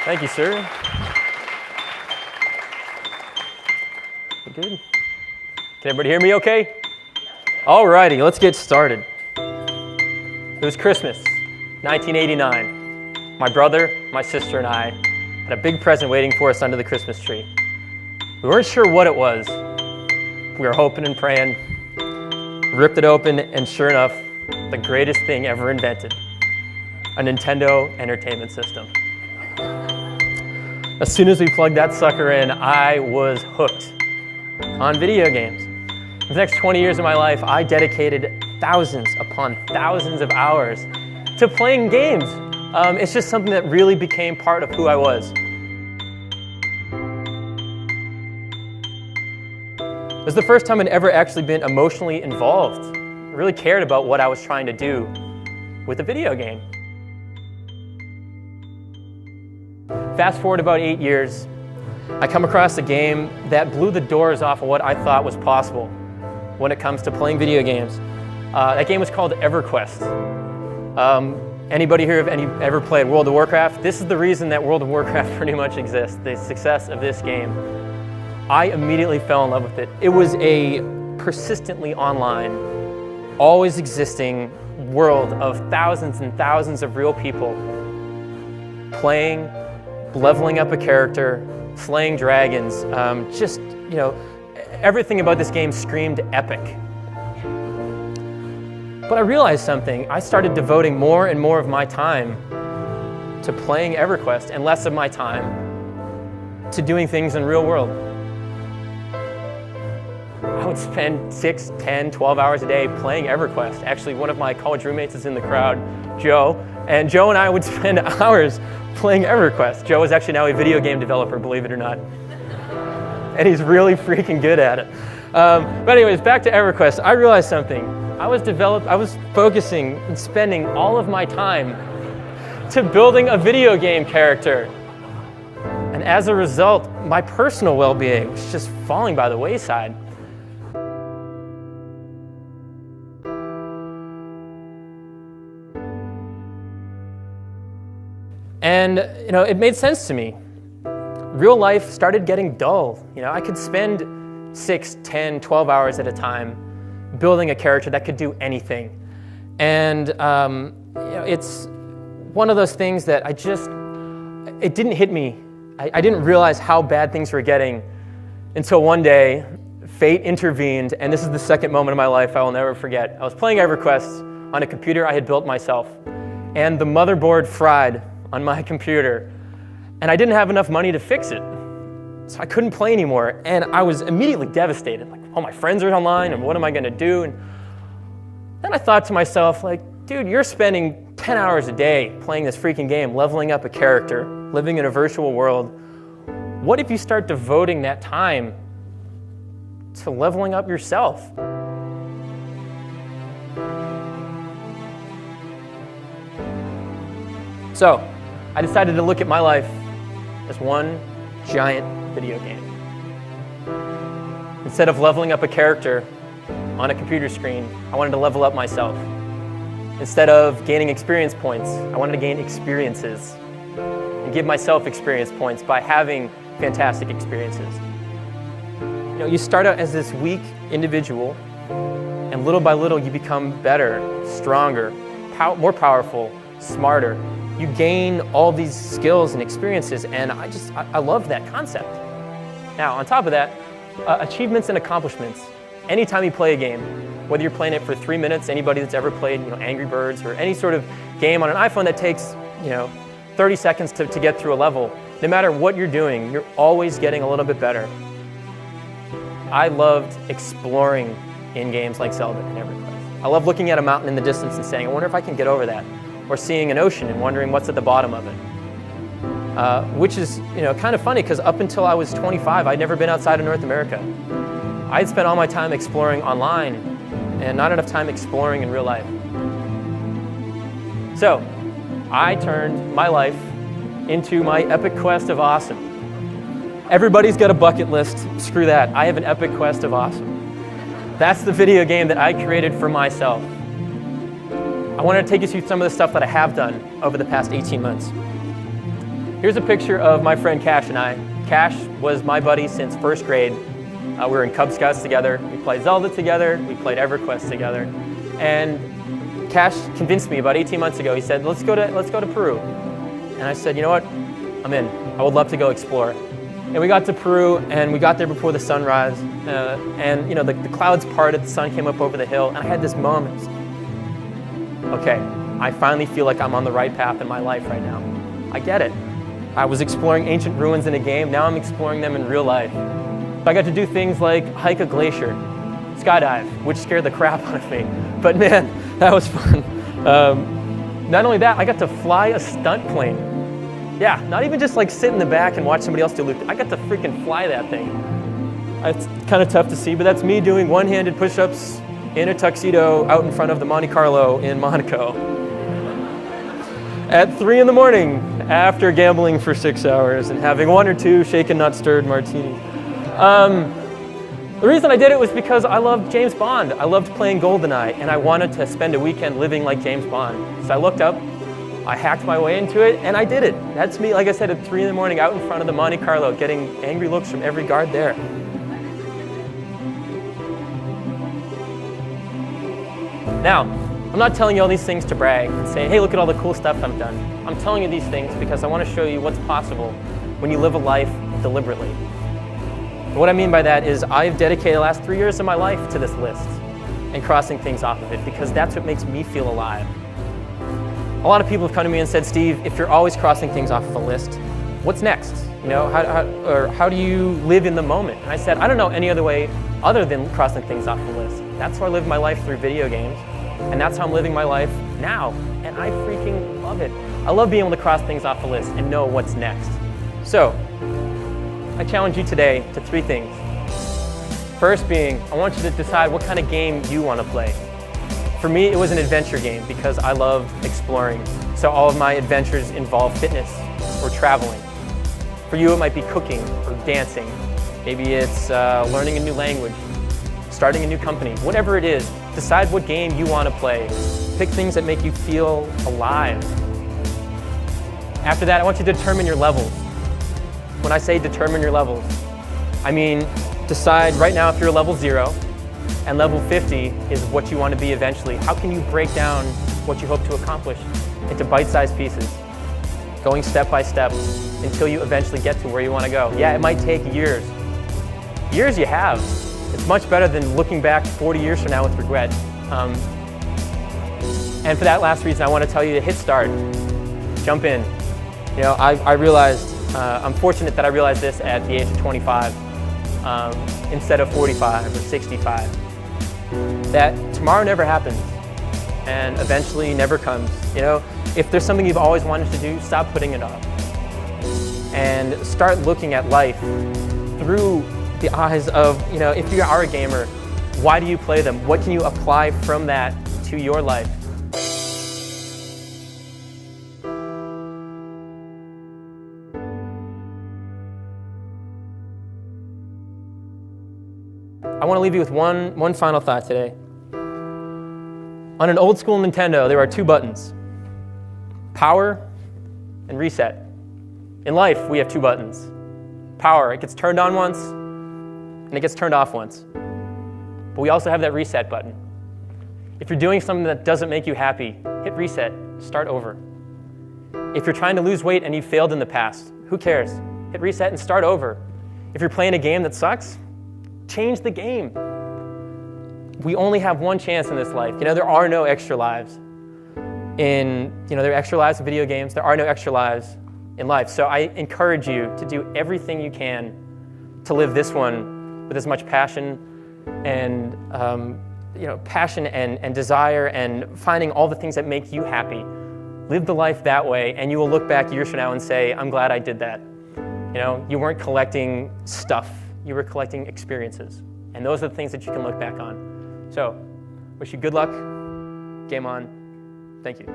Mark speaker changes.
Speaker 1: Thank you, sir. Good. Can everybody hear me okay? All righty, let's get started. It was Christmas, 1989. My brother, my sister, and I had a big present waiting for us under the Christmas tree. We weren't sure what it was. We were hoping and praying. Ripped it open, and sure enough, the greatest thing ever invented, a Nintendo Entertainment System. As soon as we plugged that sucker in, I was hooked on video games. For the next 20 years of my life, I dedicated thousands upon thousands of hours to playing games. It's just something that really became part of who I was. It was the first time I'd ever actually been emotionally involved. I really cared about what I was trying to do with a video game. Fast forward about 8 years, I come across a game that blew the doors off of what I thought was possible when it comes to playing video games. That game was called EverQuest. Anybody here have ever played World of Warcraft? This is the reason that World of Warcraft pretty much exists, the success of this game. I immediately fell in love with it. It was a persistently online, always existing world of thousands and thousands of real people playing, leveling up a character, slaying dragons. Everything about this game screamed epic. But I realized something. I started devoting more and more of my time to playing EverQuest and less of my time to doing things in real world. I would spend 6, 10, 12 hours a day playing EverQuest. Actually, one of my college roommates is in the crowd, Joe, and Joe and I would spend hours playing EverQuest. Joe is actually now a video game developer, believe it or not. And he's really freaking good at it. But anyways, back to EverQuest. I realized something. I was focusing and spending all of my time to building a video game character. And as a result, my personal well-being was just falling by the wayside. And it made sense to me. Real life started getting dull. I could spend 6, 10, 12 hours at a time building a character that could do anything. And it's one of those things that it didn't hit me. I didn't realize how bad things were getting until one day, fate intervened, and this is the second moment of my life I will never forget. I was playing EverQuest on a computer I had built myself, and the motherboard fried on my computer, and I didn't have enough money to fix it. So I couldn't play anymore, and I was immediately devastated. Like, all my friends are online, and what am I gonna do? And then I thought to myself, dude, you're spending 10 hours a day playing this freaking game, leveling up a character, living in a virtual world. What if you start devoting that time to leveling up yourself? So, I decided to look at my life as one giant video game. Instead of leveling up a character on a computer screen, I wanted to level up myself. Instead of gaining experience points, I wanted to gain experiences and give myself experience points by having fantastic experiences. You start out as this weak individual, and little by little you become better, stronger, more powerful, smarter. You gain all these skills and experiences, and I love that concept. Now, on top of that, achievements and accomplishments. Anytime you play a game, whether you're playing it for 3 minutes, anybody that's ever played Angry Birds or any sort of game on an iPhone that takes 30 seconds to get through a level, no matter what you're doing, you're always getting a little bit better. I loved exploring in games like Zelda and EverQuest. I love looking at a mountain in the distance and saying, I wonder if I can get over that. Or seeing an ocean and wondering what's at the bottom of it. Which is kind of funny, because up until I was 25, I'd never been outside of North America. I'd spent all my time exploring online and not enough time exploring in real life. So, I turned my life into my epic quest of awesome. Everybody's got a bucket list. Screw that. I have an epic quest of awesome. That's the video game that I created for myself. I wanted to take you through some of the stuff that I have done over the past 18 months. Here's a picture of my friend Cash and I. Cash was my buddy since first grade. We were in Cub Scouts together. We played Zelda together. We played EverQuest together. And Cash convinced me about 18 months ago. He said, let's go to Peru. And I said, you know what? I'm in. I would love to go explore. And we got to Peru, and we got there before the sunrise. And you know, the clouds parted, the sun came up over the hill, and I had this moment. Okay, I finally feel like I'm on the right path in my life right now. I get it. I was exploring ancient ruins in a game, now I'm exploring them in real life. I got to do things like hike a glacier, skydive, which scared the crap out of me. But man, that was fun. Not only that, I got to fly a stunt plane. Yeah, not even just like sit in the back and watch somebody else do loop. I got to freaking fly that thing. It's kind of tough to see, but that's me doing one-handed push-ups in a tuxedo out in front of the Monte Carlo in Monaco. At 3 in the morning, after gambling for 6 hours and having 1 or 2 shaken not stirred martinis. The reason I did it was because I loved James Bond. I loved playing GoldenEye, and I wanted to spend a weekend living like James Bond. So I looked up, I hacked my way into it, and I did it. That's me, like I said, at 3 in the morning out in front of the Monte Carlo, getting angry looks from every guard there. Now, I'm not telling you all these things to brag and say, hey, look at all the cool stuff I've done. I'm telling you these things because I want to show you what's possible when you live a life deliberately. What I mean by that is I've dedicated the last 3 years of my life to this list and crossing things off of it because that's what makes me feel alive. A lot of people have come to me and said, Steve, if you're always crossing things off of a list, what's next? You know, how do you live in the moment? And I said, I don't know any other way other than crossing things off the list. That's how I live my life through video games, and that's how I'm living my life now, and I freaking love it. I love being able to cross things off the list and know what's next. So, I challenge you today to 3 things. First being, I want you to decide what kind of game you want to play. For me, it was an adventure game because I love exploring. So all of my adventures involve fitness or traveling. For you, it might be cooking or dancing. Maybe it's learning a new language, starting a new company. Whatever it is, decide what game you want to play. Pick things that make you feel alive. After that, I want you to determine your levels. When I say determine your levels, I mean decide right now if you're level 0 and level 50 is what you want to be eventually. How can you break down what you hope to accomplish into bite-sized pieces, going step by step until you eventually get to where you want to go? Yeah, it might take years. Years you have. It's much better than looking back 40 years from now with regret. And for that last reason, I want to tell you to hit start. Jump in. You know, I realized, I'm fortunate that I realized this at the age of 25 instead of 45 or 65. That tomorrow never happens and eventually never comes. You know, if there's something you've always wanted to do, stop putting it off. And start looking at life through the eyes of, you know, if you are a gamer, why do you play them? What can you apply from that to your life? I want to leave you with one final thought today. On an old school Nintendo, there are 2 buttons, power and reset. In life, we have 2 buttons. Power, it gets turned on once, and it gets turned off once. But we also have that reset button. If you're doing something that doesn't make you happy, hit reset, start over. If you're trying to lose weight and you failed in the past, who cares? Hit reset and start over. If you're playing a game that sucks, change the game. We only have one chance in this life. You know, there are no extra lives. There are extra lives in video games. There are no extra lives in life. So I encourage you to do everything you can to live this one with as much passion and passion and desire and finding all the things that make you happy. Live the life that way, and you will look back years from now and say, I'm glad I did that. You know, you weren't collecting stuff. You were collecting experiences. And those are the things that you can look back on. So, wish you good luck. Game on. Thank you.